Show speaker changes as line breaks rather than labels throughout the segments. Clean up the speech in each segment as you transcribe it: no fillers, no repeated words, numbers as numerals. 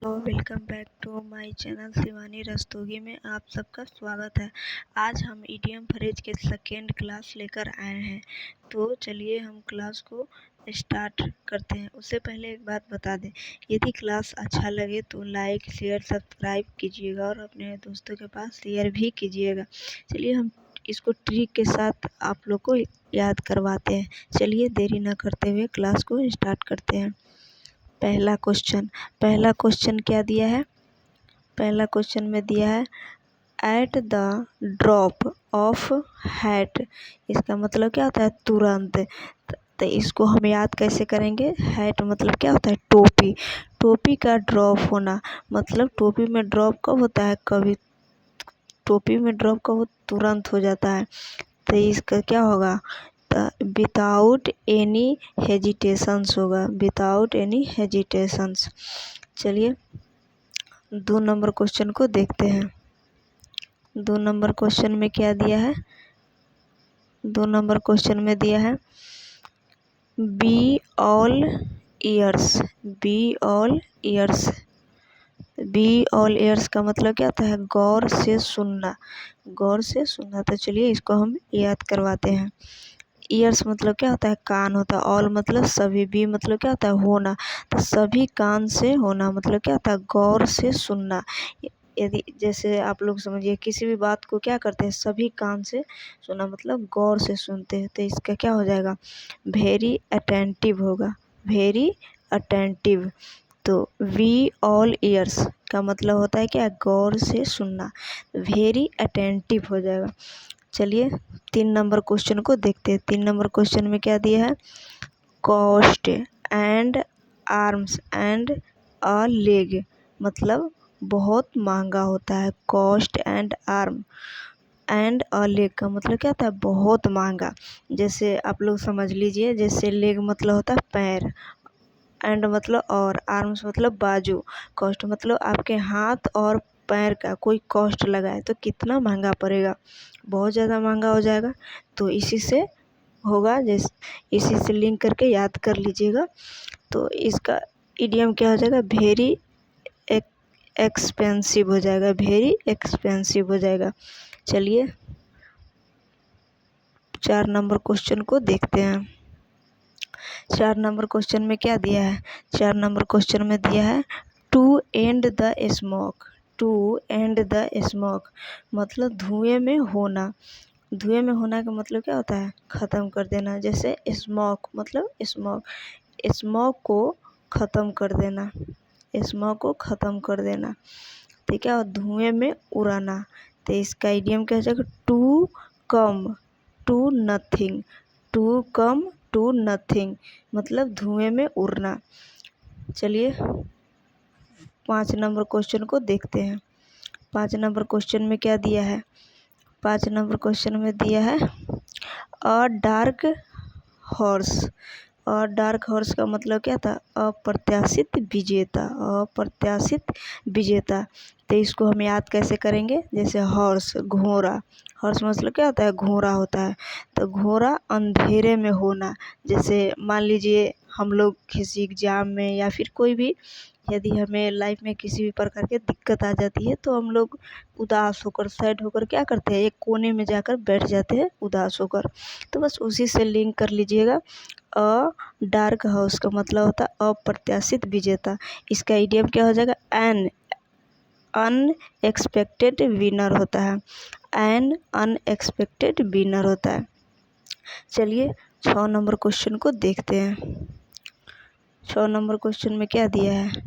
Welcome back to my channel Shivani Rastogi में आप सबका स्वागत है। आज हम इडियम फ्रेज के सेकेंड क्लास लेकर आए हैं। तो चलिए हम क्लास को स्टार्ट करते हैं। उससे पहले एक बात बता दें, यदि क्लास अच्छा लगे तो लाइक शेयर सब्सक्राइब कीजिएगा और अपने दोस्तों के पास शेयर भी कीजिएगा। चलिए हम इसको ट्रिक के साथ आप लोग को याद करवाते हैं। चलिए देरी न करते हुए क्लास को स्टार्ट करते हैं। पहला क्वेश्चन क्या दिया है? पहला क्वेश्चन में दिया है at the drop of hat. इसका मतलब क्या होता है? तुरंत। तो इसको हम याद कैसे करेंगे? हैट मतलब क्या होता है? टोपी। टोपी का ड्रॉप होना मतलब टोपी में ड्रॉप कब होता है? कभी टोपी में ड्रॉप कब तुरंत हो जाता है। तो इसका क्या होगा? विदाउट एनी हेजिटेशंस होगा, विदाउट एनी हेजिटेशंस। चलिए 2 नंबर क्वेश्चन को देखते हैं। 2 नंबर क्वेश्चन में क्या दिया है? 2 नंबर क्वेश्चन में दिया है be all years. Be all years. Be all years का मतलब क्या होता है? गौर से सुनना। गौर से सुनना। तो चलिए इसको हम याद करवाते हैं। ईयर्स मतलब क्या होता है? कान होता है। ऑल मतलब सभी। बी मतलब क्या होता है? होना। तो सभी कान से होना मतलब क्या होता है? गौर से सुनना। यदि जैसे आप लोग समझिए किसी भी बात को क्या करते हैं? सभी कान से सुना मतलब गौर से सुनते हैं। तो इसका क्या हो जाएगा? वेरी अटेंटिव होगा। Very attentive. तो वी ऑल ईयर्स का मतलब होता है क्या? गौर से सुनना। वेरी अटेंटिव हो जाएगा। चलिए 3 नंबर क्वेश्चन को देखते हैं। 3 नंबर क्वेश्चन में क्या दिया है? Cost and arms and a leg मतलब बहुत महंगा होता है। Cost and arm and a leg का मतलब क्या होता है? बहुत महंगा। जैसे आप लोग समझ लीजिए, जैसे लेग मतलब होता है पैर, एंड मतलब और, आर्म्स मतलब बाजू, कॉस्ट मतलब आपके हाथ और पैर का कोई कॉस्ट लगाए तो कितना महंगा पड़ेगा? बहुत ज़्यादा महंगा हो जाएगा। तो इसी से होगा, इसी से लिंक करके याद कर लीजिएगा। तो इसका इडियम क्या हो जाएगा? वेरी एक्सपेंसिव हो जाएगा। वेरी एक्सपेंसिव हो जाएगा। चलिए 4 नंबर क्वेश्चन को देखते हैं। 4 नंबर क्वेश्चन में क्या दिया है? 4 नंबर क्वेश्चन में दिया है to end the smoke. To end the smoke मतलब धुएं में होना। धुएं में होना का मतलब क्या होता है? ख़त्म कर देना। जैसे स्मोक मतलब स्मोक, स्मोक को ख़त्म कर देना। स्मोक को ख़त्म कर देना। ठीक है। और धुएं में उड़ाना। तो इसका इडियम क्या हो जाएगा? To come to nothing. To come to nothing मतलब धुएं में उड़ना। चलिए 5 नंबर क्वेश्चन को देखते हैं। 5 नंबर क्वेश्चन में क्या दिया है? 5 नंबर क्वेश्चन में दिया है अ डार्क हॉर्स। और डार्क हॉर्स का मतलब क्या था? अप्रत्याशित विजेता। अप्रत्याशित विजेता। तो इसको हम याद कैसे करेंगे? जैसे हॉर्स घोड़ा। हॉर्स मतलब क्या होता है? घोड़ा होता है। तो घोड़ा अंधेरे में होना। जैसे मान लीजिए हम लोग किसी एग्जाम में या फिर कोई भी, यदि हमें लाइफ में किसी भी प्रकार की दिक्कत आ जाती है तो हम लोग उदास होकर, सैड होकर क्या करते हैं? एक कोने में जाकर बैठ जाते हैं उदास होकर। तो बस उसी से लिंक कर लीजिएगा। अ डार्क हाउस का मतलब होता है अप्रत्याशित विजेता। इसका इडियम क्या हो जाएगा? एन अनएक्सपेक्टेड विनर होता है। एन अनएक्सपेक्टेड विनर होता है। चलिए 6 नंबर क्वेश्चन को देखते हैं। 6 नंबर क्वेश्चन में क्या दिया है?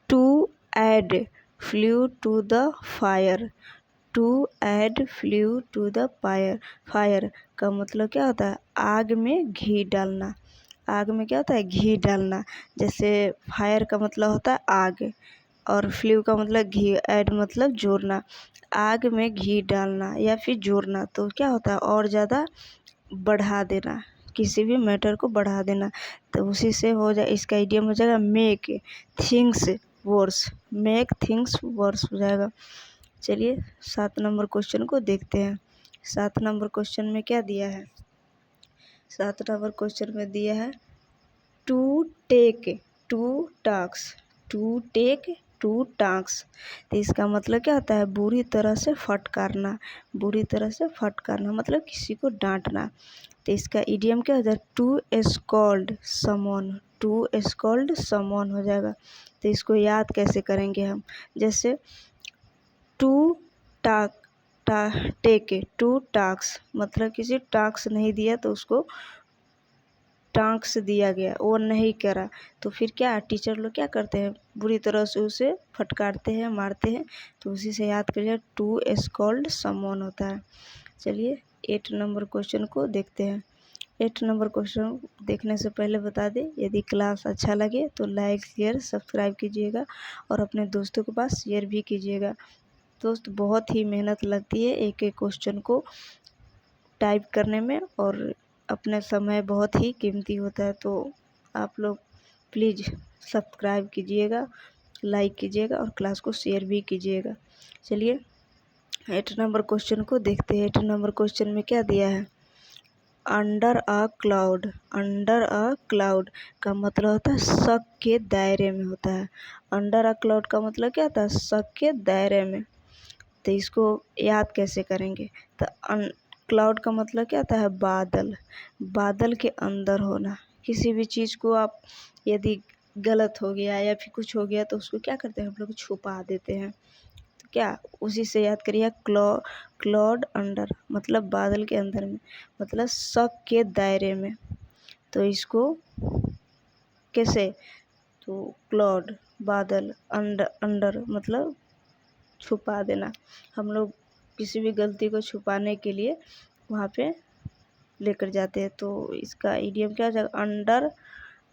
To add fuel to the fire. To add fuel to the fire. Fire का मतलब क्या होता है? आग में घी डालना। आग में क्या होता है? घी डालना। जैसे फायर का मतलब होता है आग, और फ्लू का मतलब घी, ऐड मतलब जोड़ना। आग में घी डालना या फिर जोड़ना तो क्या होता है? और ज़्यादा बढ़ा देना, किसी भी मैटर को बढ़ा देना। तो उसी से हो जाए, इसका इडियम हो जाएगा make things verse. Make things verse हो जाएगा। चलिए 7 नंबर क्वेश्चन को देखते हैं। 7 नंबर क्वेश्चन में क्या दिया है? 7 नंबर क्वेश्चन में दिया है to take to task. To take to tongs. तो इसका मतलब क्या होता है? बुरी तरह से फटकारना, बुरी तरह से फटकारना मतलब किसी को डांटना। तो इसका इडियम क्या हो जाएगा? To scold someone, to scold someone हो जाएगा। तो इसको याद कैसे करेंगे हम? जैसे to take take to task मतलब किसी टास्क नहीं दिया तो उसको टास्क दिया गया, वो नहीं करा, तो फिर क्या टीचर लोग क्या करते हैं? बुरी तरह से उसे फटकारते हैं, मारते हैं। तो उसी से याद करिए टू स्कॉल्ड समवन होता है। चलिए 8 नंबर क्वेश्चन को देखते हैं। 8 नंबर क्वेश्चन देखने से पहले बता दें, यदि क्लास अच्छा लगे तो लाइक शेयर सब्सक्राइब कीजिएगा और अपने दोस्तों के पास शेयर भी कीजिएगा। दोस्त बहुत ही मेहनत लगती है एक एक क्वेश्चन को टाइप करने में और अपना समय बहुत ही कीमती होता है। तो आप लोग प्लीज़ सब्सक्राइब कीजिएगा, लाइक कीजिएगा और क्लास को शेयर भी कीजिएगा। चलिए 8 नंबर क्वेश्चन को देखते हैं। 8 नंबर क्वेश्चन में क्या दिया है? Under a cloud, under a cloud का मतलब होता है शक के दायरे में होता है। अंडर अ क्लाउड का मतलब क्या होता है? शक के दायरे में। तो इसको याद कैसे करेंगे? तो क्लाउड का मतलब क्या होता है? बादल, बादल के अंदर होना। किसी भी चीज़ को आप यदि गलत हो गया या फिर कुछ हो गया तो उसको क्या करते हैं? हम लोग छुपा देते हैं। तो क्या उसी से याद करिए क्लाउड अंडर मतलब बादल के अंदर में, मतलब शक के दायरे में। तो इसको कैसे? तो क्लाउड बादल, अंडर मतलब छुपा देना। हम लोग किसी भी गलती को छुपाने के लिए वहाँ पे लेकर जाते हैं। तो इसका इडियम क्या हो जाएगा? Under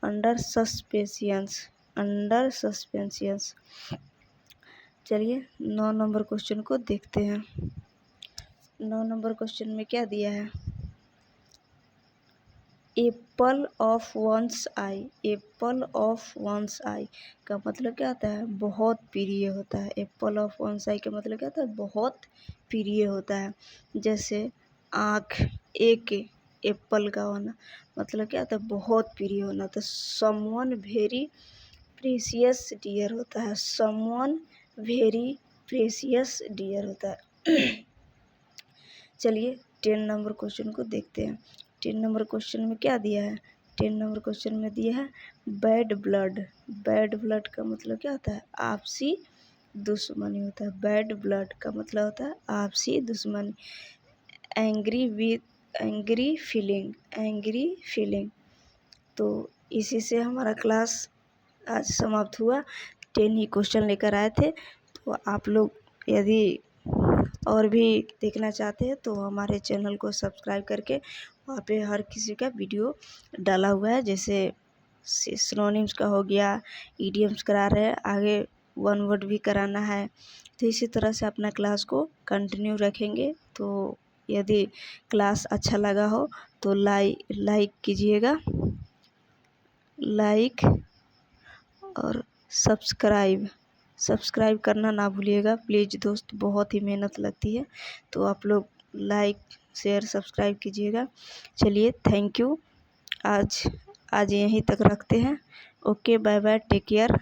under suspensions, under suspensions. चलिए 9 नंबर क्वेश्चन को देखते हैं। 9 नंबर क्वेश्चन में क्या दिया है? Apple of one's eye, apple of one's eye का मतलब क्या होता है? बहुत प्रिय होता है। एप्पल ऑफ वंस आई का मतलब क्या होता है? बहुत प्रिय होता है। जैसे आँख एक एप्पल का होना मतलब क्या होता है? बहुत प्रिय होना। तो समवन वेरी प्रेशियस डियर होता है, समवन वेरी प्रेशियस डियर होता है। चलिए 10 नंबर क्वेश्चन को देखते हैं। 10 नंबर क्वेश्चन में क्या दिया है? 10 नंबर क्वेश्चन में दिया है बैड ब्लड। बैड ब्लड का मतलब क्या होता है? आपसी दुश्मनी होता है। बैड ब्लड का मतलब होता है आपसी दुश्मनी। Angry with angry feeling, angry feeling. तो इसी से हमारा क्लास आज समाप्त हुआ। 10 ही क्वेश्चन लेकर आए थे। तो आप लोग यदि और भी देखना चाहते हैं तो हमारे चैनल को सब्सक्राइब करके वहाँ पे हर किसी का वीडियो डाला हुआ है। जैसे सिनोनिम्स का हो गया, इडियम्स करा रहे हैं, आगे वन वर्ड भी कराना है। तो इसी तरह से अपना क्लास को कंटिन्यू रखेंगे। तो यदि क्लास अच्छा लगा हो तो लाइक कीजिएगा, लाइक और सब्सक्राइब करना ना भूलिएगा प्लीज़ दोस्त, बहुत ही मेहनत लगती है। तो आप लोग लाइक शेयर सब्सक्राइब कीजिएगा। चलिए थैंक यू। आज यहीं तक रखते हैं। Okay bye bye, take care.